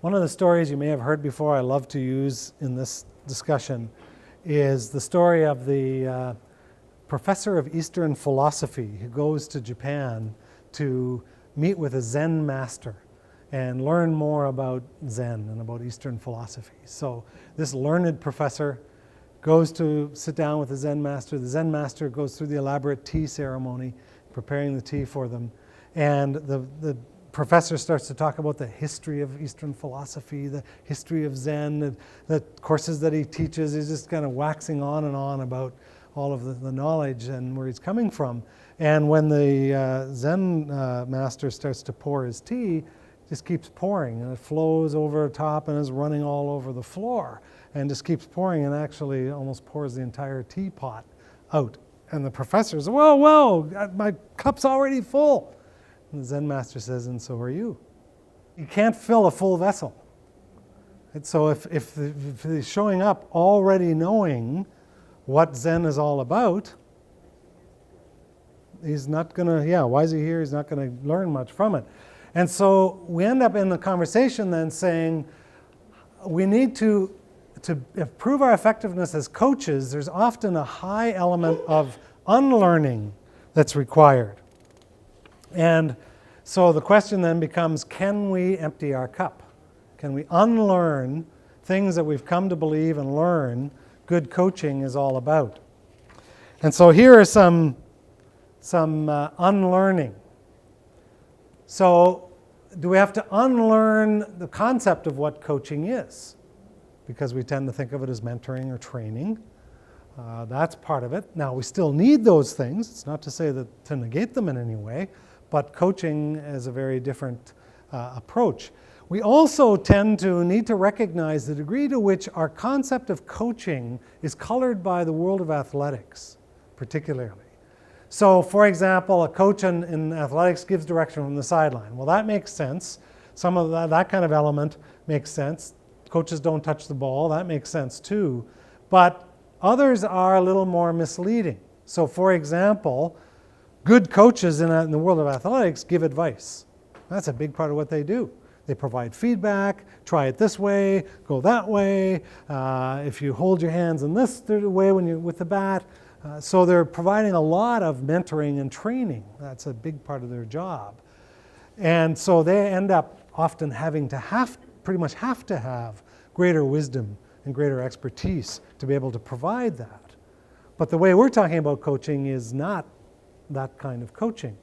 One of the stories you may have heard before, I love to use in this discussion, is the story of the professor of Eastern philosophy who goes to Japan to meet with a Zen master and learn more about Zen and about Eastern philosophy. So this learned professor goes to sit down with the Zen master. The Zen master goes through the elaborate tea ceremony, preparing the tea for them. And the professor starts to talk about the history of Eastern philosophy, the history of Zen, the courses that he teaches. He's just kind of waxing on and on about all of the knowledge and where he's coming from. And when the Zen master starts to pour his tea, it just keeps pouring, and it flows over top and is running all over the floor, and just keeps pouring, and actually almost pours the entire teapot out. And the professor says, whoa, my cup's already full. And the Zen master says, and so are you. You can't fill a full vessel. And so if he's showing up already knowing what Zen is all about, he's not going to, why is he here? He's not going to learn much from it. And so we end up in the conversation then saying, we need to improve our effectiveness as coaches. There's often a high element of unlearning that's required. And so the question then becomes, can we empty our cup? Can we unlearn things that we've come to believe and learn good coaching is all about? And so here are some unlearning. So do we have to unlearn the concept of what coaching is? Because we tend to think of it as mentoring or training. That's part of it. Now, we still need those things. It's not to say that to negate them in any way, but coaching is a very different approach. We also tend to need to recognize the degree to which our concept of coaching is colored by the world of athletics, particularly. So, for example, a coach in athletics gives direction from the sideline. Well, that makes sense. Some of that kind of element makes sense. Coaches don't touch the ball. That makes sense too. But others are a little more misleading. So, for example, good coaches in the world of athletics give advice. That's a big part of what they do. They provide feedback, try it this way, go that way. If you hold your hands in this way when you're with the bat. So they're providing a lot of mentoring and training. That's a big part of their job. And so they end up often pretty much have to have greater wisdom and greater expertise to be able to provide that. But the way we're talking about coaching is not that kind of coaching.